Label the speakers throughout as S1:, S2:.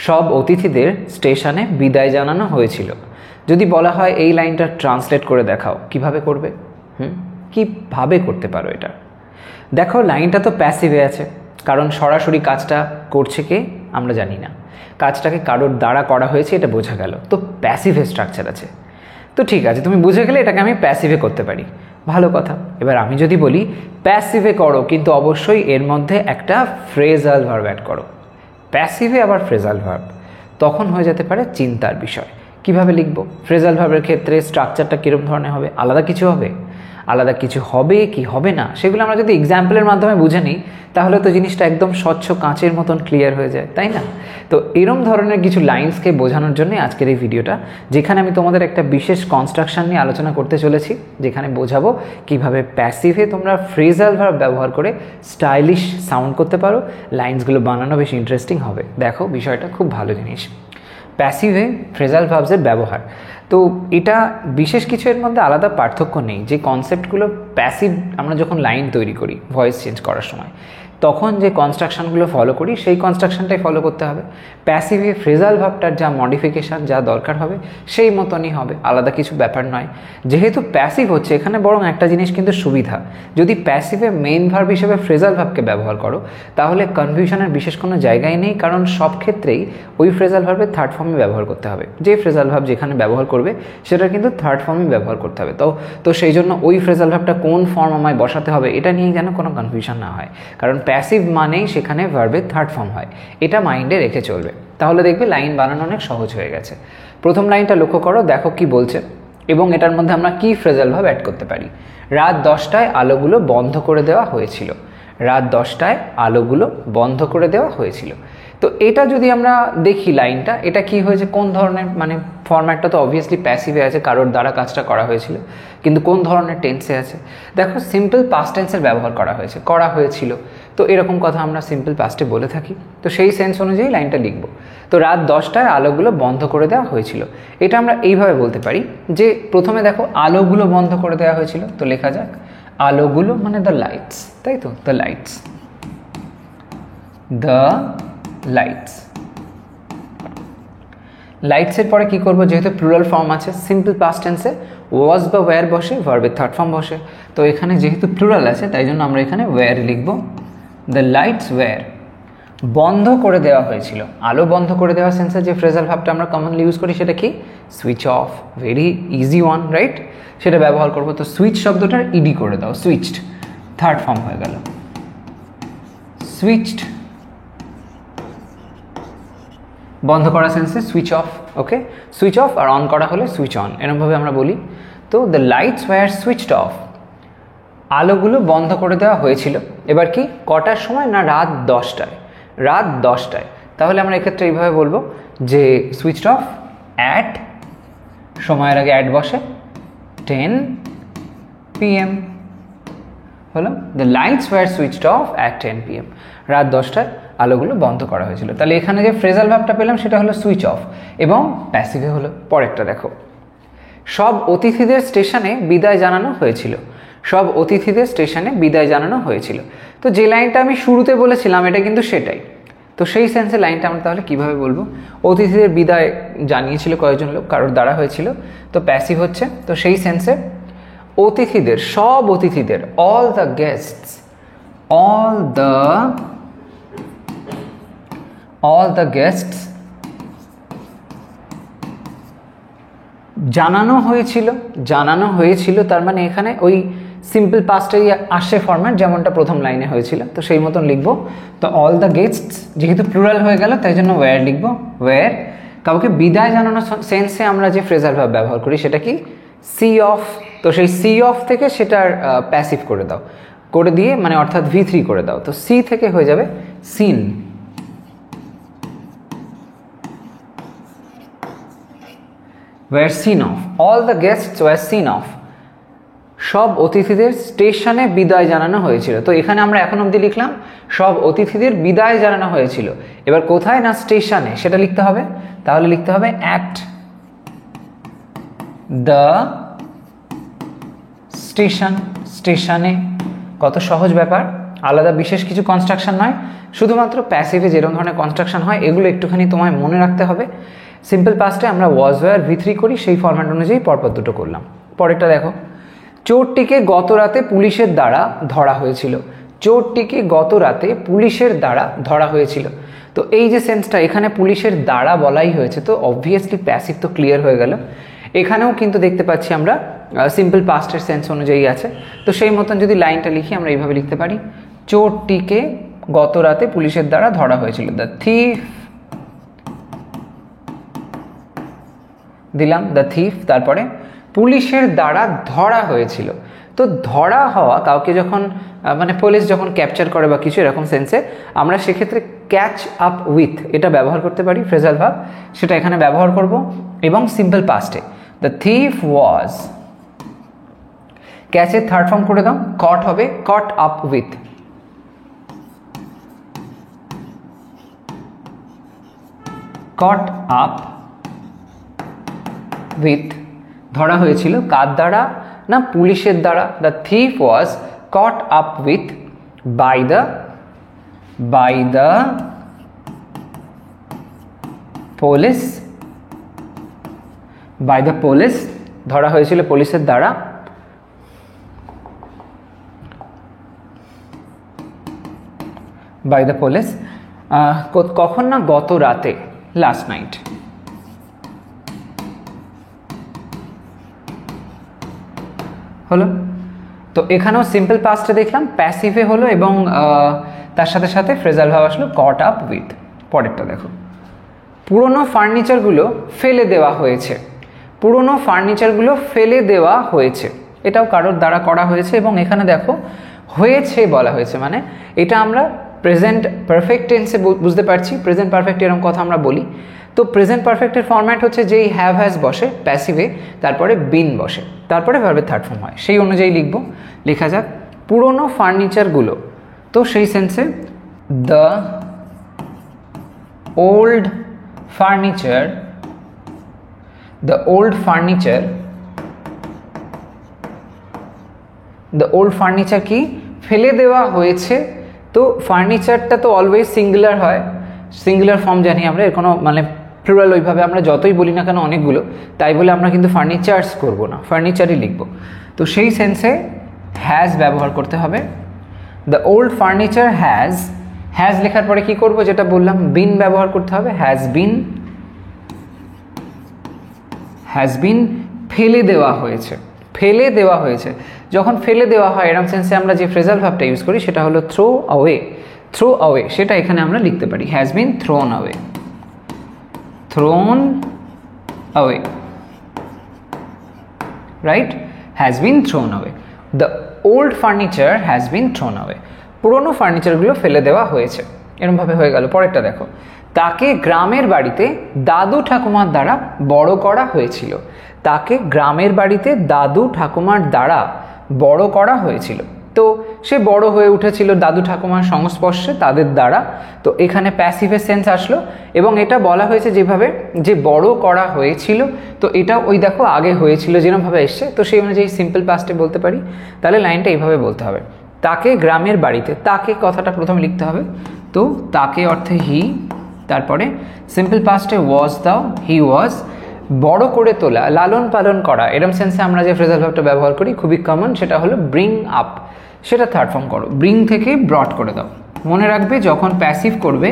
S1: সব অতিথিদের স্টেশনে বিদায় জানানো হয়েছিল। যদি বলা হয় এই লাইনটা ট্রান্সলেট করে দেখাও, কিভাবে করবে? কিভাবে করতে পারো এটা? দেখো, লাইনটা তো প্যাসিভে আছে, কারণ সরাসরি কাজটা করছে কে আমরা জানি না, কাজটাকে কারোর দ্বারা করা হয়েছে এটা বোঝা গেল, তো প্যাসিভে স্ট্রাকচার আছে। তো ঠিক আছে, তুমি বুঝে গেলে এটাকে আমি প্যাসিভে করতে পারি, ভালো কথা। এবার আমি যদি বলি প্যাসিভে করো, কিন্তু অবশ্যই এর মধ্যে একটা ফ্রেজাল ভার্ব অ্যাড করো। প্যাসিভে আবার ফ্রেজাল ভার্ব, তখন হয়ে যেতে পারে চিন্তার বিষয়। কিভাবে লিখব? ফ্রেজাল ভার্বের ক্ষেত্রে স্ট্রাকচারটা কীরকম ধরনের হবে? আলাদা কিছু হবে? আলাদা কিছু হবে কি হবে না, সেগুলো আমরা যদি এক্সাম্পলের মাধ্যমে বুঝে নিই তাহলে তো জিনিসটা একদম স্বচ্ছ কাঁচের মতন ক্লিয়ার হয়ে যায়, তাই না? তো এরম ধরনের কিছু লাইন্সকে বোঝানোর জন্যই আজকের এই ভিডিওটা, যেখানে আমি তোমাদের একটা বিশেষ কনস্ট্রাকশন নিয়ে আলোচনা করতে চলেছি, যেখানে বোঝাবো কিভাবে প্যাসিভে তোমরা ফ্রেজাল ভার্ব ব্যবহার করে স্টাইলিশ সাউন্ড করতে পারো, লাইন্সগুলো বানানো বেশি ইন্টারেস্টিং হবে। দেখো, বিষয়টা খুব ভালো জিনিস, প্যাসিভে ফ্রেজাল ভার্বসের ব্যবহার। তো এটা বিশেষ কিছু এর মধ্যে আলাদা পার্থক্য নেই। যে কনসেপ্টগুলো প্যাসিভ আমরা যখন লাইন তৈরি করি ভয়েস চেঞ্জ করার সময়, তখন যে কনস্ট্রাকশনগুলো ফলো করি সেই কনস্ট্রাকশনটাই ফলো করতে হবে। প্যাসিভে ফ্রেজাল ভার্বটার যা মডিফিকেশান যা দরকার হবে সেই মতনই হবে, আলাদা কিছু ব্যাপার নয়। যেহেতু প্যাসিভ হচ্ছে এখানে, বরং একটা জিনিস কিন্তু সুবিধা, যদি প্যাসিভে মেইন ভার্ব হিসেবে ফ্রেজাল ভার্বকে ব্যবহার করো তাহলে কনফিউশনের বিশেষ কোনো জায়গায় নেই, কারণ সব ক্ষেত্রেই ওই ফ্রেজাল ভার্বের থার্ড ফর্মে ব্যবহার করতে হবে। যে ফ্রেজাল ভার্ব যেখানে ব্যবহার করবে সেটা কিন্তু থার্ড ফর্মে ব্যবহার করতে হবে। তো সেই জন্য ওই ফ্রেজাল ভার্বটা কোন ফর্ম আমায় বসাতে হবে এটা নিয়ে যেন কোনো কনফিউশন না হয়, কারণ প্যাসিভ মানেই সেখানে ভার্বের থার্ড ফর্ম হয়, এটা মাইন্ডে রেখে চলবে। তাহলে দেখবে লাইন বানানো অনেক সহজ হয়ে গেছে। প্রথম লাইনটা লক্ষ্য করো, দেখো কি বলছে এবং এটার মধ্যে আমরা কি ফ্রেজাল ভার্ব অ্যাড করতে পারি। রাত 10টায় আলোগুলো বন্ধ করে দেওয়া হয়েছিল। রাত 10টায় আলোগুলো বন্ধ করে দেওয়া হয়েছিল। তো এটা যদি আমরা দেখি লাইনটা, এটা কি হয়েছে, কোন ধরনের, মানে ফরম্যাটটা তো অবভিয়াসলি প্যাসিভে আছে, কারোর দ্বারা কাজটা করা হয়েছিল, কিন্তু কোন ধরনের টেন্সে আছে? দেখো, সিম্পল পাস্ট টেন্সের ব্যবহার করা হয়েছে, করা হয়েছিল। তো এরকম কথা আমরা সিম্পল পাস্টে বলে থাকি, তো সেই সেন্স অনুযায়ী লাইনটা লিখব। তো রাত 10টায় আলোগুলো বন্ধ করে দেওয়া হয়েছিল, এটা আমরা এইভাবে বলতে পারি যে প্রথমে দেখো আলোগুলো বন্ধ করে দেওয়া হয়েছিল, তো লেখা যাক আলোগুলো মানে দ্য লাইটস, তাই তো, দ্য লাইটস, দ্য লাইটস। লাইটসের পরে কি করব, যেহেতু প্লুরাল ফর্ম আছে সিম্পল পাস্ট টেন্সে ওয়াজ বা ওয়্যার বসে, ভার্বের থার্ড ফর্ম বসে, তো এখানে যেহেতু প্লুরাল আছে তাই জন্য আমরা এখানে ওয়্যার লিখব। দ্য লাইটস ওয়্যার বন্ধ করে দেওয়া হয়েছিল। আলো বন্ধ করে দেওয়া সেন্সে যে ফ্রেজাল ভার্বটা আমরা কমনলি ইউজ করি সেটা কি? Switch off, very easy one, right? সেটা ব্যবহার করব। তো সুইচ শব্দটার ইডি করে দাও, সুইচড, থার্ড ফর্ম হয়ে গেল সুইচড। বন্ধ করা সেন্সে switch off, okay, switch off, আর অন করা হলে সুইচ অন, এরকমভাবে আমরা বলি। তো the lights were switched off, আলোগুলো বন্ধ করে দেওয়া হয়েছিল। এবার কি, কটার সময়? না, রাত 10টায়, রাত 10টায়। তাহলে আমরা এক্ষেত্রে এইভাবে বলবো যে সুইচড অফ অ্যাট, সময়ের আগে অ্যাট বসে, 10 PM হলো। The lights were switched off at 10 PM, রাত 10টায় আলোগুলো বন্ধ করা হয়েছিল। তাহলে এখানে যে ফ্রেজাল ভার্বটা পেলাম সেটা হলো সুইচ অফ এবং প্যাসিভে হলো। পরেরটা দেখো, সব অতিথিদের স্টেশনে বিদায় জানানো হয়েছিল। সব অতিথিদের স্টেশনে বিদায় জানানো হয়েছিল। তো যে লাইনটা আমি শুরুতে বলেছিলাম এটা কিন্তু সেটাই। তো সেই সেন্সে লাইনটা আমরা তাহলে কীভাবে বলবো? অতিথিদের বিদায় জানিয়েছিল কয়েকজন লোক, কারোর দ্বারা হয়েছিল, তো প্যাসিভ হচ্ছে। তো সেই সেন্সে অতিথিদের, সব অতিথিদের, all the guests, all the guests জানানো হয়েছিল। জানানো হয়েছিল তার মানে এখানে ওই সিম্পল পাস্টেই আসে ফরম্যাট, যেমনটা প্রথম লাইনে হয়েছিল, তো সেই মতন লিখবো। তো অল দ্য গেস্টস যেহেতু প্লুরাল হয়ে গেল তাই জন্য ওয়্যার লিখবো, ওয়্যার। কাউকে বিদায় জানানোর সেন্সে আমরা যে ফ্রেজাল ভার্ব ব্যবহার করি সেটা কি? See off. তো সেই সি অফ থেকে সেটার প্যাসিভ করে দাও, করে দিয়ে মানে অর্থাৎ V3 করে দাও, তো সি থেকে হয়ে যাবে scene. were seen off, all the guests were seen off, সব অতিথিদের স্টেশনে বিদায় জানানো হয়েছিল। তো এখানে আমরা এখন অবধি লিখলাম সব অতিথিদের বিদায় জানানো হয়েছিল। এবার কোথায়? না স্টেশনে, সেটা লিখতে হবে। তাহলে লিখতে হবে অ্যাট দ্য স্টেশন, স্টেশনে। কত সহজ ব্যাপার। আলাদা বিশেষ কিছু কনস্ট্রাকশন নয়, শুধুমাত্র প্যাসিভে যেরকম ধরনের কনস্ট্রাকশন হয় এগুলো একটুখানি তোমায় মনে রাখতে হবে। সিম্পল পাস্টে আমরা ওয়াজ ওয়্যার V3 করি, সেই ফরম্যাট অনুযায়ী পরপর দুটো করলাম। পরেরটা দেখো, চোরটিকে গত রাতে পুলিশের দ্বারা ধরা হয়েছিল। চোরটিকে গত রাতে পুলিশের দ্বারা ধরা হয়েছিল। তো এই যে সেন্সটা এখানে পুলিশের দ্বারা বলাই হয়েছে, তো অবভিয়াসলি প্যাসিভ তো ক্লিয়ার হয়ে গেল। এখানেও কিন্তু দেখতে পাচ্ছি আমরা সিম্পল পাস্টের সেন্স অনুযায়ী আছে। তো সেই মতন যদি লাইনটা লিখি আমরা এইভাবে লিখতে পারি, চোরটিকে গত রাতে পুলিশের দ্বারা ধরা হয়েছিল। দ্য থিফ, দিলাম দ্য থিফ, তারপরে পুলিশের দ্বারা ধরা হয়েছিল। তো ধরা হওয়া কাউকে যখন মানে পুলিশ যখন ক্যাপচার করে বা কিছু এরকম সেন্সে, আমরা সেক্ষেত্রে ক্যাচ আপ উইথ এটা ব্যবহার করতে পারি, ফ্রেজাল ভার্ব, সেটা এখানে ব্যবহার করব। এবং সিম্পল পাস্টে দ্য থিফ ওয়াজ, ক্যাচের থার্ড ফর্ম করে দাও, কট হবে caught up with. Caught up with, ধরা হয়েছিল কার দ্বারা না পুলিশের দ্বারা। The thief was caught up with by the police, by the police, ধরা হয়েছিল পুলিশের দ্বারা। বাই দ্য পুলিশ, কখন না গত রাতে, লাস্ট নাইট। হলো। তো এখানেও সিম্পল পাস্টে দেখলাম প্যাসিভে হলো এবং তার সাথে সাথে ফ্রেজাল ভার্ব আসলো কট আপ উইথ। পরেরটা দেখো, পুরনো ফার্নিচারগুলো ফেলে দেওয়া হয়েছে। পুরনো ফার্নিচারগুলো ফেলে দেওয়া হয়েছে, এটাও কারোর দ্বারা করা হয়েছে এবং এখানে দেখো হয়েছে বলা হয়েছে, মানে এটা আমরা প্রেজেন্ট পারফেক্ট টেন্সে বুঝতে পারছি। প্রেজেন্ট পারফেক্ট এরকম কথা আমরা বলি। তো প্রেজেন্ট পারফেক্টের ফরম্যাট হচ্ছে যেই হ্যাভ হ্যাজ বসে প্যাসিভে, তারপরে বিন বসে, তারপরে ভার্বের থার্ড ফর্ম হয়, সেই অনুযায়ী লিখব। লেখা যাক পুরনো ফার্নিচারগুলো, তো সেই সেন্সে the old furniture, the old furniture, the old furniture কি ফেলে দেওয়া হয়েছে। তো ফার্নিচারটা তো অলওয়েজ সিঙ্গুলার হয়, সিঙ্গুলার ফর্ম জানি আমরা, এর কোনো মানে প্লুরাল ওইভাবে আমরা যতই বলি না কেন অনেকগুলো, তাই বলে আমরা কিন্তু ফার্নিচার্স করব না, ফার্নিচারই লিখব। তো সেই সেন্সে হ্যাজ ব্যবহার করতে হবে। The old furniture has, has লেখার পরে কি করব যেটা বললাম, বিন ব্যবহার করতে হবে। হ্যাজ বিন, হ্যাজ বিন ফেলে দেওয়া হয়েছে, ফেলে দেওয়া হয়েছে। যখন ফেলে দেওয়া হয় এরম সেন্সে আমরা যে ফ্রেজাল ভার্বটা ইউজ করি সেটা হলো থ্রো অ্যাওয়ে। থ্রো অ্যাওয়ে সেটা এখানে আমরা লিখতে পারি, has been thrown away, thrown away, right, has been thrown away. The old furniture has been thrown away, পুরোনো ফার্নিচারগুলো ফেলে দেওয়া হয়েছে, এরমভাবে হয়ে গেল। পরেরটা দেখো, তাকে গ্রামের বাড়িতে দাদু ঠাকুমার দ্বারা বড় করা হয়েছিল। তাকে গ্রামের বাড়িতে দাদু ঠাকুমার দ্বারা বড় করা হয়েছিল। তো সে বড় হয়ে উঠেছিল দাদু ঠাকুমার সংস্পর্শে, তাদের দ্বারা। তো এখানে প্যাসিভের সেন্স আসলো এবং এটা বলা হয়েছে যেভাবে যে বড় করা হয়েছিল, তো এটা ওই দেখো আগে হয়েছিল যেরকমভাবে এসছে, তো সেই অনুযায়ী সিম্পল পাস্টে বলতে পারি। তাহলে লাইনটা এইভাবে বলতে হবে, তাকে গ্রামের বাড়িতে, তাকে কথাটা প্রথমে লিখতে হবে। তো তাকে অর্থে হি, তারপরে সিম্পল পাস্টে ওয়াজ দাও, হি ওয়াজ, বড় করে তোলা, লালন পালন করা, এরম সেন্সে আমরা যে ফ্রেজাল ভার্বটা ব্যবহার করি খুবই কমন, সেটা হলো ব্রিং আপ, সেটা থার্ড ফর্ম করো, ব্রিং থেকে ব্রট করে দাও। মনে রাখবে যখন প্যাসিভ করবে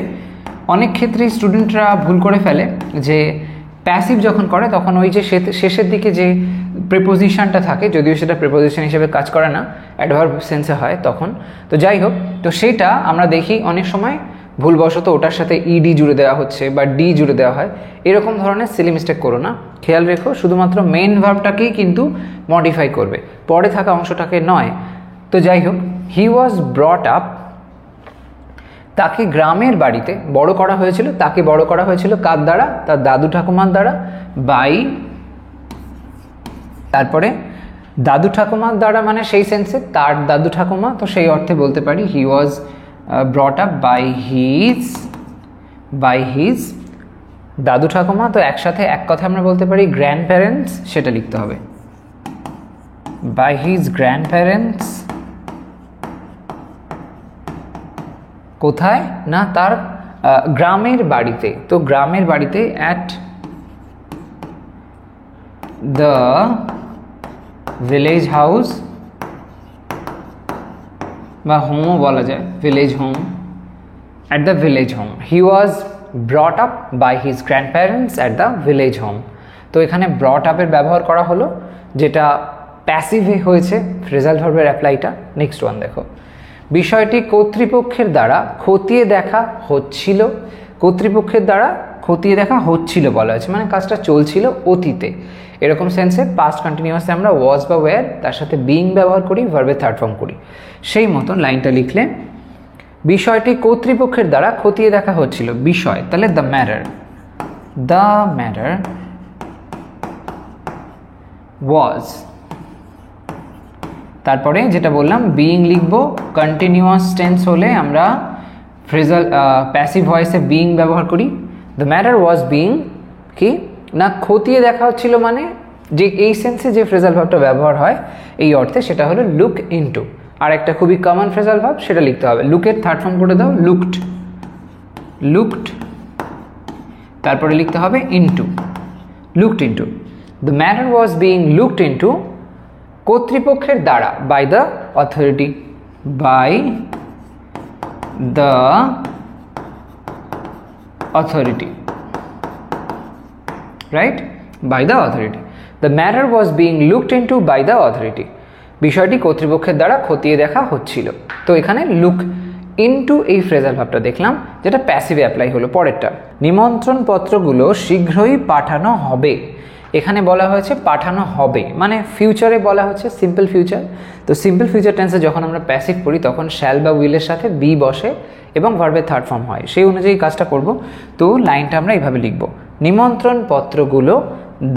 S1: অনেক ক্ষেত্রেই স্টুডেন্টরা ভুল করে ফেলে যে প্যাসিভ যখন করে তখন ওই যে শেষের দিকে যে প্রিপোজিশনটা থাকে, যদিও সেটা প্রিপোজিশন হিসেবে কাজ করে না, অ্যাডভার্ব সেন্সে হয় তখন। তো যাই হোক, তো সেটা আমরা দেখি অনেক সময় ভুলবশত ওটার সাথে ইডি জুড়ে দেওয়া হচ্ছে বা ডি জুড়ে দেওয়া হয়, এরকম ধরনের সিলি মিস্টেক করো না। খেয়াল রেখো শুধুমাত্র মেইন ভার্বটাকেই কিন্তু মডিফাই করবে, পরে থাকা অংশটাকে নয়। তো যাই হোক, হি ওয়াজ ব্রট আপ, তাকে গ্রামের বাড়িতে বড় করা হয়েছিল। তাকে বড় করা হয়েছিল কার দ্বারা? তার দাদু ঠাকুমার দ্বারা, বাই, তারপরে দাদু ঠাকুমার দ্বারা মানে সেই সেন্সে তার দাদু ঠাকুমা, তো সেই অর্থে বলতে পারি হি was brought up by his দাদু ঠাকুমা। তো একসাথে এক কথা আমরা বলতে পারি গ্র্যান্ড প্যারেন্টস, সেটা লিখতে হবে, বাই হিজ গ্র্যান্ড প্যারেন্টস, কোথায় না তার গ্রামের বাড়িতে। তো গ্রামের বাড়িতে অ্যাট দ্য ভিলেজ হাউস বা হোমও বলা যায়, village home, at the village home he was brought up by his grandparents at the village home. তো এখানে ব্রট আপের ব্যবহার করা হলো, যেটা প্যাসিভে হয়েছে ফ্রেজাল ভার্বের অ্যাপ্লাইটা। নেক্সট ওয়ান দেখো, বিষয়টি কর্তৃপক্ষের দ্বারা খতিয়ে দেখা হচ্ছিল। কর্তৃপক্ষের দ্বারা খতিয়ে দেখা হচ্ছিল বলা হয়েছে, মানে কাজটা চলছিল অতীতে। এরকম সেন্সে পাস্ট কন্টিনিউয়াসে আমরা ওয়াজ বা ওয়্যার তার সাথে বিং ব্যবহার করি, ভার্বের থার্ড ফর্ম করি। সেই মতন লাইনটা লিখলে বিষয়টি কর্তৃপক্ষের দ্বারা খতিয়ে দেখা হচ্ছিল, বিষয় তাহলে দ্য ম্যাটার ওয়াজ। তারপরে যেটা বললাম বিইং লিখবো, কন্টিনিউয়াস টেন্স হলে আমরা ফ্রেজাল প্যাসিভ ভয়েসে বিইং ব্যবহার করি। দ্য ম্যাটার ওয়াজ বিইং কি না খতিয়ে দেখা হচ্ছিল, মানে যে এই সেন্সে যে ফ্রেজাল ভার্বটা ব্যবহার হয় এই অর্থে সেটা হলো লুক ইনটু। আর একটা খুবই কমন ফ্রেজাল ভার্ব সেটা লিখতে হবে, লুকের থার্ড ফর্ম করে দাও লুকড, তারপরে লিখতে হবে into, looked into. The matter was being looked into কর্তৃপক্ষের দ্বারা, by the authority, by the authority, right, by the authority. The matter was being looked into by the authority, বিষয়টি কর্তৃপক্ষের দ্বারা খতিয়ে দেখা হচ্ছিল। তো এখানে লুক ইনটু এই ফ্রেজাল ভার্বটা দেখলাম, যেটা প্যাসিভে অ্যাপ্লাই হলো। পরেরটা, নিমন্ত্রণ পত্রগুলো শীঘ্রই পাঠানো হবে। এখানে বলা হয়েছে পাঠানো হবে, মানে ফিউচারে বলা হচ্ছে, সিম্পল ফিউচার। তো সিম্পল ফিউচার টেন্সে যখন আমরা প্যাসিভ পড়ি তখন শ্যাল বা উইলের সাথে বি বসে এবং ভার্বের থার্ড ফর্ম হয়, সেই অনুযায়ী কাজটা করব। তো লাইনটা আমরা এইভাবে লিখব, নিমন্ত্রণ পত্রগুলো,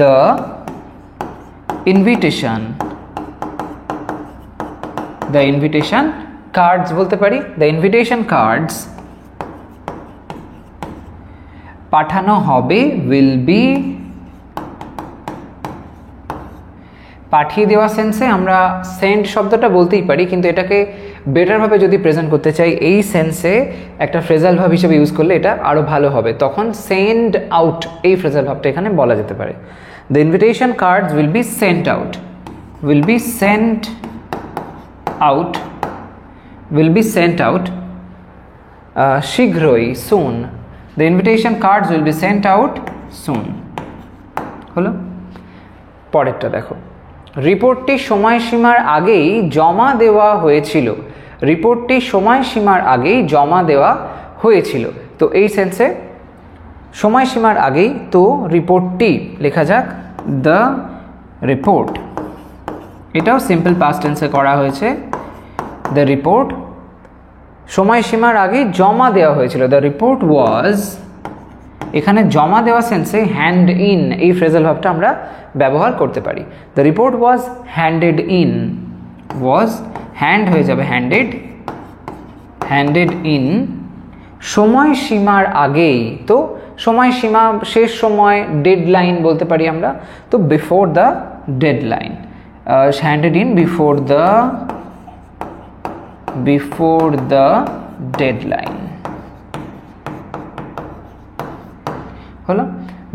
S1: দ্য ইনভিটেশন কার্ডস বলতে পারি, দ্য ইনভিটেশন কার্ডস পাঠানো হবে, উইল বি, পাঠিয়ে দেওয়া সেন্সে আমরা সেন্ড শব্দটা বলতেই পারি, কিন্তু এটাকে বেটারভাবে যদি প্রেজেন্ট করতে চাই এই সেন্সে একটা ফ্রেজাল ভার্ব হিসেবে ইউজ করলে এটা আরও ভালো হবে, তখন সেন্ড আউট এই ফ্রেজাল ভার্বটা এখানে বলা যেতে পারে। The invitation cards will be sent out, শীঘ্রই, soon. The invitation cards will be sent out soon. হলো? পরেরটা দেখো, রিপোর্টটি সময়সীমার আগেই জমা দেওয়া হয়েছিল। রিপোর্টটি সময়সীমার আগেই জমা দেওয়া হয়েছিল। তো এই সেন্সে সময়সীমার আগেই, তো রিপোর্টটি লেখা যাক দ্য রিপোর্ট, এটাও সিম্পল পাস্ট টেন্সে করা হয়েছে। দ্য রিপোর্ট সময়সীমার আগেই জমা দেওয়া হয়েছিল, দ্য রিপোর্ট ওয়াজ, এখানে জমা দেওয়া সেন্সে হ্যান্ড ইন এই ফ্রেজাল ভার্বটা আমরা ব্যবহার করতে পারি। The report was handed in, was hand হয়ে যাবে হ্যান্ডেড ইন সময়সীমার আগেই। তো সময়সীমা, শেষ সময়, ডেডলাইন বলতে পারি আমরা। তো before the deadline, handed in before the deadline. হলো?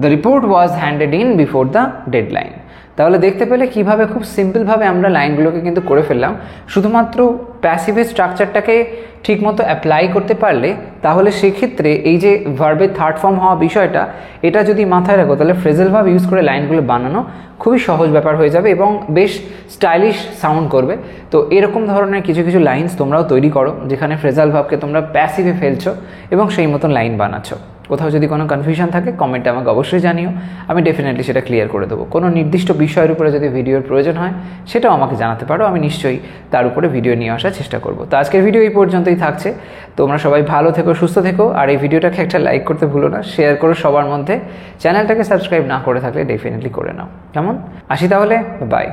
S1: The report was handed in before the deadline. তাহলে দেখতে পেলে কিভাবে খুব সিম্পলভাবে আমরা লাইনগুলোকে কিন্তু করে ফেললাম। শুধুমাত্র প্যাসিভের স্ট্রাকচারটাকে ঠিকমতো অ্যাপ্লাই করতে পারলে তাহলে সেক্ষেত্রে এই যে ভার্বের থার্ড ফর্ম হওয়া বিষয়টা, এটা যদি মাথায় রাখো তাহলে ফ্রেজাল ভার্ব ইউজ করে লাইনগুলো বানানো খুবই সহজ ব্যাপার হয়ে যাবে এবং বেশ স্টাইলিশ সাউন্ড করবে। তো এরকম ধরনের কিছু কিছু লাইনস তোমরাও তৈরি করো যেখানে ফ্রেজাল ভার্বকে তোমরা প্যাসিভে ফেলছো এবং সেই মতন লাইন বানাচ্ছো। কোথাও যদি কোনো কনফিউশন থাকে কমেন্টে আমাকে অবশ্যই জানিও, আমি ডেফিনেটলি সেটা ক্লিয়ার করে দেবো। কোনো নির্দিষ্ট বিষয়ের উপরে যদি ভিডিওর প্রয়োজন হয় সেটাও আমাকে জানাতে পারো, আমি নিশ্চয়ই তার উপরে ভিডিও নিয়ে আসার চেষ্টা করব। তো আজকের ভিডিও এই পর্যন্তই থাকছে। তোমরা সবাই ভালো থেকো, সুস্থ থেকো, আর এই ভিডিওটাকে একটা লাইক করতে ভুলো না, শেয়ার করো সবার মধ্যে। চ্যানেলটাকে সাবস্ক্রাইব না করে থাকলে ডেফিনেটলি করে নাও। কেমন? আসি তাহলে, বাই।